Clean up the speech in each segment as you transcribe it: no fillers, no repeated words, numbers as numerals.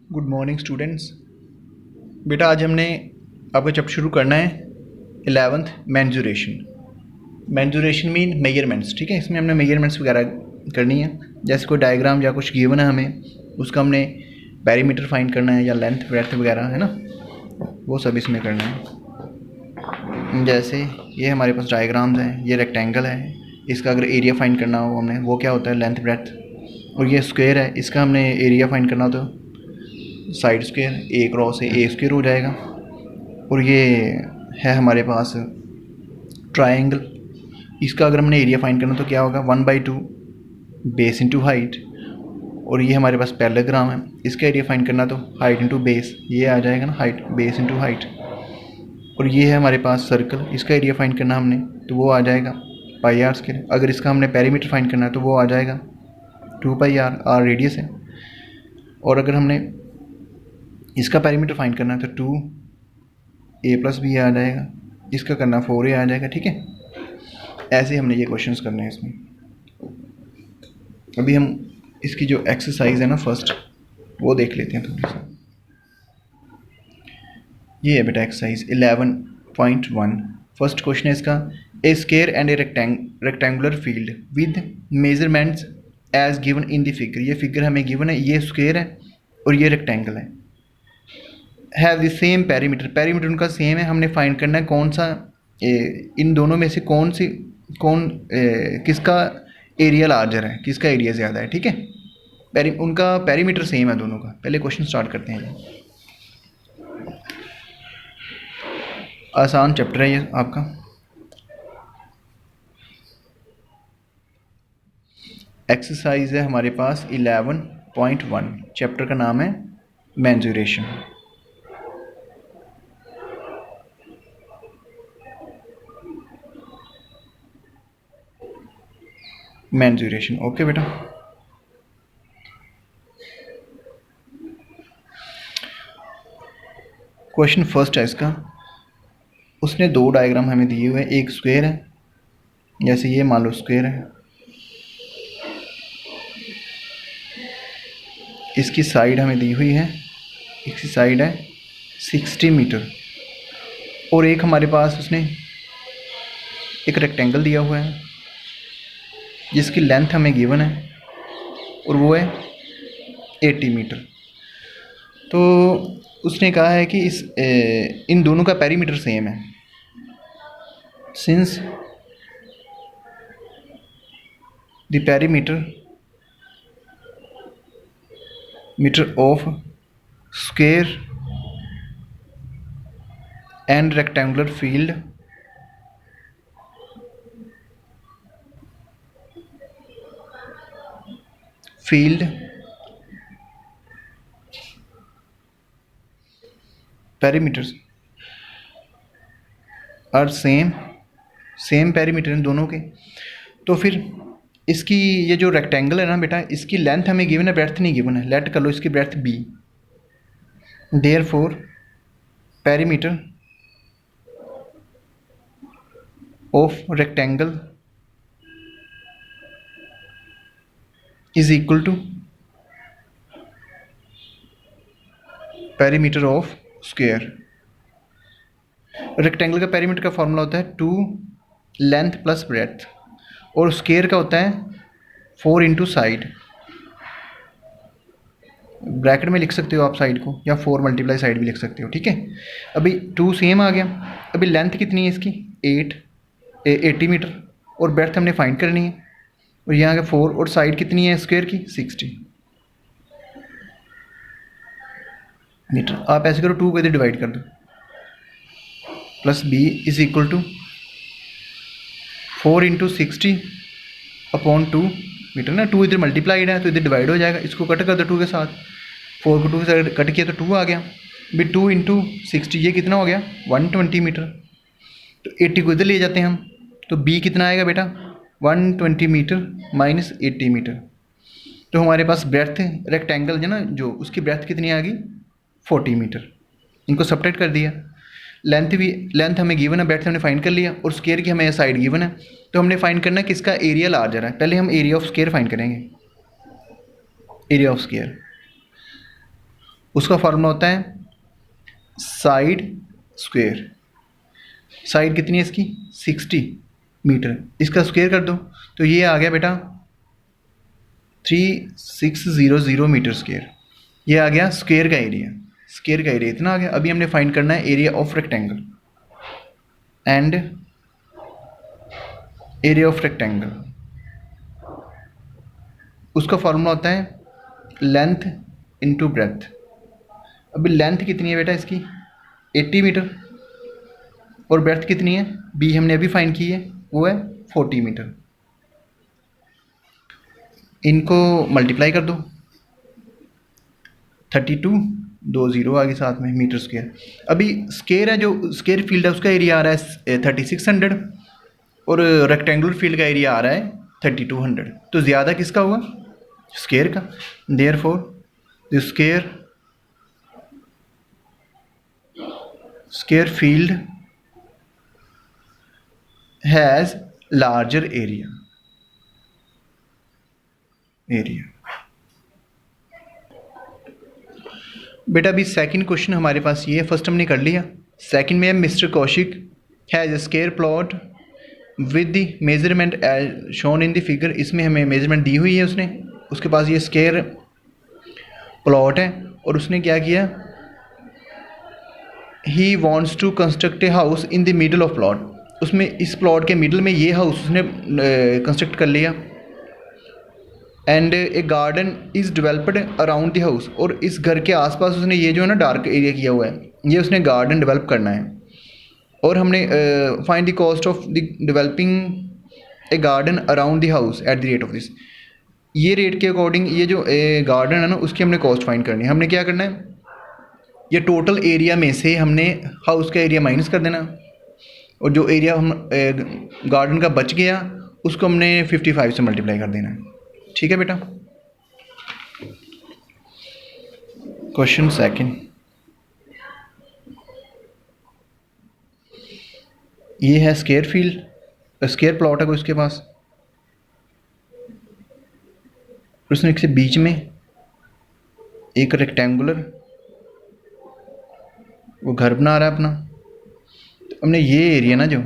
Good morning students. बेटा आज हमने आपका चैप्टर शुरू करना है 11th मेंजुरेशन। मेंजुरेशन मीन मेजरमेंट्स, ठीक है। इसमें हमने मेजरमेंट्स वगैरह करनी है, जैसे कोई डायग्राम या कुछ गिवन है हमें, उसका हमने पेरीमीटर फाइंड करना है या लेंथ ब्रेड्थ वगैरह, है ना, वो सब इसमें करना है। जैसे ये हमारे पास डायग्राम्स हैं, ये रेक्टेंगल है, इसका अगर एरिया फाइंड करना हो हमने, वो क्या होता है लेंथ ब्रेड्थ। और ये स्क्वायर है, इसका हमने एरिया फाइंड करना हो तो साइड स्क्वायर, ए क्रॉस ए स्क्वायर हो जाएगा। और ये है हमारे पास ट्रायंगल, इसका अगर हमने एरिया फाइंड करना तो क्या होगा 1/2 बेस इंटू हाइट। और ये हमारे पास पैरेललोग्राम है, इसका एरिया फाइंड करना तो हाइट इंटू बेस, ये आ जाएगा ना, हाइट बेस इंटू हाइट। और ये है हमारे पास सर्कल, इसका एरिया फाइंड करना हमने तो वो आ जाएगा पाई आर स्क्वायर। अगर इसका हमने पेरीमीटर फाइंड करना है तो वो आ जाएगा 2πr, आर रेडियस है। और अगर हमने इसका पेरीमीटर फाइंड करना है तो 2a+b आ जाएगा, इसका करना 4a आ जाएगा, ठीक है। ऐसे हमने ये क्वेश्चंस करने हैं इसमें। अभी हम इसकी जो एक्सरसाइज है ना फर्स्ट, वो देख लेते हैं थोड़ी सा। ये है बेटा एक्सरसाइज 11.1। फर्स्ट क्वेश्चन है इसका, a square and a rectangular field with measurements as given in the figure. ये फिगर हमें गिवन है, ये स्क्वायर है और ये रेक्टेंगल है। Have the same perimeter, perimeter उनका सेम है, हमने फाइंड करना है कौन सा इन दोनों में से किसका एरिया लार्जर है, किसका एरिया ज़्यादा है, ठीक है। उनका पेरीमीटर सेम है दोनों का। पहले क्वेश्चन स्टार्ट करते हैं। आसान चैप्टर है ये आपका। एक्सरसाइज है हमारे पास 11.1, चैप्टर का नाम है मेंजुरेशन। मेंजुरेशन, ओके बेटा। क्वेश्चन फर्स्ट है इसका, उसने दो डायग्राम हमें दिए हुए हैं, एक स्क्वायर है, जैसे ये मान लो स्क्वायर है, इसकी साइड हमें दी हुई है, इसकी साइड है 60 मीटर। और एक हमारे पास उसने एक रेक्टेंगल दिया हुआ है जिसकी लेंथ हमें गिवन है और वो है 80 मीटर। तो उसने कहा है कि इन दोनों का पेरीमीटर सेम है। Since the perimeter of square and rectangular field perimeters are same perimeter इन दोनों के। तो फिर इसकी ये जो रेक्टेंगल है ना बेटा, इसकी लेंथ हमें गिवन है, ब्रेड्थ नहीं गिवन है। लेट कर लो इसकी breadth b, therefore perimeter of rectangle is equal to perimeter of square. Rectangle का पेरीमीटर का फॉर्मूला होता है 2 लेंथ प्लस ब्रेड्थ, और स्क्वायर का होता है 4 इंटू साइड। ब्रैकेट में लिख सकते हो आप साइड को, या 4 मल्टीप्लाई साइड भी लिख सकते हो, ठीक है। अभी 2 सेम आ गया। अभी लेंथ कितनी है इसकी 80 मीटर, और ब्रेड्थ हमने फाइंड करनी है, और यहाँ का 4, और साइड कितनी है स्क्वायर की 60 मीटर। आप ऐसे करो 2 को इधर डिवाइड कर दो, plus b is equal to 4 into 60 upon 2 metre ना। 2 इधर मल्टीप्लाइड है तो इधर डिवाइड हो जाएगा, इसको कट कर दो 2 के साथ। 4 को 2 के साथ कट किया तो 2 आ गया। भी 2 इंटू 60 ये कितना हो गया 120 मीटर। तो 80 को इधर ले जाते हैं हम, तो b कितना आएगा बेटा 120 मीटर माइनस 80 मीटर। तो हमारे पास ब्रेड्थ रेक्टेंगल है ना जो, उसकी ब्रेड्थ कितनी आ गई 40 मीटर। इनको सब्ट्रैक्ट कर दिया। लेंथ हमें गिवन है, ब्रेड्थ हमने फाइंड कर लिया, और स्क्वायर की हमें साइड गिवन है। तो हमने फाइंड करना है किसका एरिया लार्जर है। पहले हम एरिया ऑफ स्क्वायर फाइंड करेंगे, एरिया ऑफ स्क्वायर। उसका फार्मूला होता है साइड स्क्वायर। साइड कितनी है इसकी 60 मीटर, इसका स्क्वायर कर दो तो ये आ गया बेटा 3600 मीटर स्क्वायर। ये आ गया स्क्वायर का एरिया, स्क्वायर का एरिया इतना आ गया। अभी हमने फाइंड करना है area of rectangle and area of rectangle. उसका फॉर्मूला होता है लेंथ इनटू ब्रेथ। अभी लेंथ कितनी है बेटा इसकी 80 मीटर और ब्रेथ कितनी है बी हमने अभी फाइंड की है वो है 40 मीटर। इनको मल्टीप्लाई कर दो 32 2 0 आगे साथ में मीटर स्क्वायर। अभी स्क्वायर है जो स्क्वायर फील्ड है उसका एरिया आ रहा है 3600 और रेक्टेंगुलर फील्ड का एरिया आ रहा है 3200, तो ज़्यादा किसका हुआ स्क्वायर का। Therefore the square field has larger area. बेटा अभी सेकंड क्वेश्चन हमारे पास ये है, फर्स्ट हमने कर लिया। सेकंड में mister Kaushik has a square plot with the measurement as shown in the figure. इसमें हमें मेजरमेंट दी हुई है उसने, उसके पास ये स्क्वायर प्लॉट है और उसने क्या किया he wants to construct a house in the middle of plot. उसमें इस प्लॉट के मिडल में ये हाउस उसने कंस्ट्रक्ट कर लिया। And A garden is developed around the house, और इस घर के आसपास उसने ये जो है ना डार्क एरिया किया हुआ है, ये उसने गार्डन डेवलप करना है। और हमने find the cost of the developing a garden around the house at the rate of this. ये रेट के अकॉर्डिंग ये जो गार्डन है ना उसकी हमने कॉस्ट फाइंड करनी है। हमने क्या करना है ये टोटल एरिया में से हमने हाउस का एरिया माइनस कर देना और जो एरिया हम गार्डन का बच गया उसको हमने 55 से मल्टीप्लाई कर देना है। ठीक है बेटा। क्वेश्चन सेकंड, ये है स्क्वायर फील्ड, स्क्वायर प्लॉट है कोई उसके पास, उसने इसके बीच में एक रेक्टेंगुलर वो घर बना रहा है अपना। तो हमने ये एरिया ना जो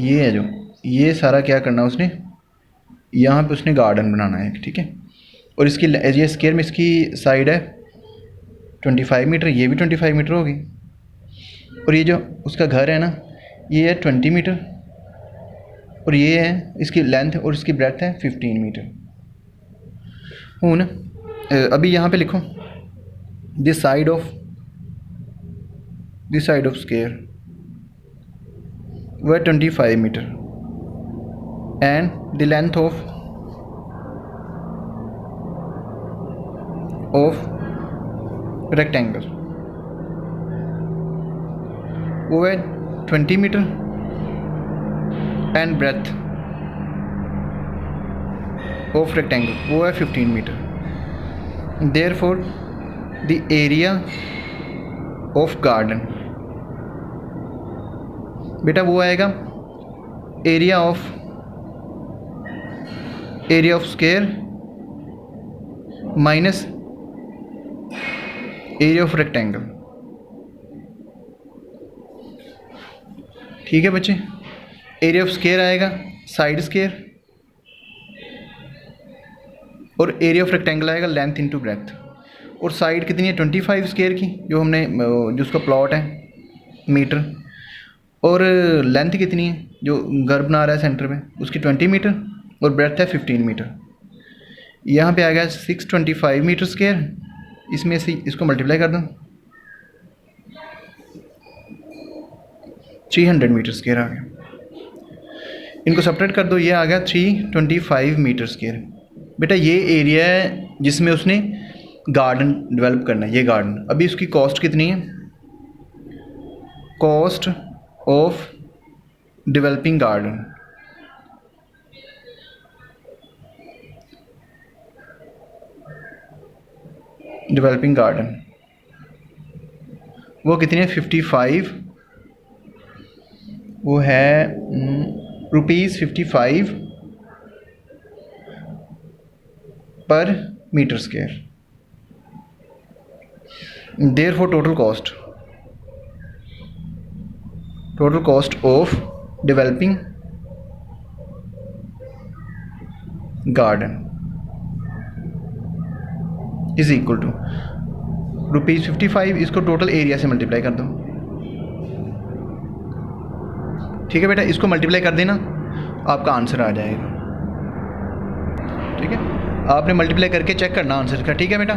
ये है जो ये सारा क्या करना है उसने यहाँ पे उसने गार्डन बनाना है, ठीक है। और इसकी ये स्क्वायर में इसकी साइड है 25 मीटर, ये भी 25 मीटर होगी। और ये जो उसका घर है ना ये है 20 मीटर और ये है इसकी लेंथ और इसकी ब्रेथ है 15 मीटर। हो ना। अभी यहाँ पे लिखो दिस साइड ऑफ स्क्वायर वो है 25 metre and the length of rectangle वो है 20 metre and breadth of rectangle वो है 15 metre. Therefore the area of garden बेटा वो आएगा area of square minus area of rectangle. ठीक है बच्चे। एरिया ऑफ स्क्वायर आएगा साइड स्क्वायर और एरिया ऑफ रेक्टेंगल आएगा लेंथ इनटू ब्रेथ। और साइड कितनी है 25 स्क्वायर की जो हमने जो उसका प्लॉट है मीटर, और लेंथ कितनी है जो घर बना रहा है सेंटर में उसकी 20 मीटर और ब्रेथ है 15 मीटर। यहाँ पे आ गया 625 मीटर स्क्वायर, इसमें से इसको मल्टीप्लाई कर दो 300 मीटर स्क्वायर आ गया। इनको सेपरेट कर दो, ये आ गया 325 मीटर स्क्वायर। बेटा ये एरिया है जिसमें उसने गार्डन डेवलप करना है, ये गार्डन। अभी उसकी कॉस्ट कितनी है, कॉस्ट ऑफ डेवलपिंग गार्डन वो कितनी है 55, वो है ₹55 पर metre square. Therefore total cost of developing garden is equal to ₹55। इसको टोटल एरिया से मल्टीप्लाई कर दो। ठीक है बेटा, इसको मल्टीप्लाई कर देना, आपका आंसर आ जाएगा। ठीक है, आपने मल्टीप्लाई करके चेक करना आंसर का। ठीक है बेटा।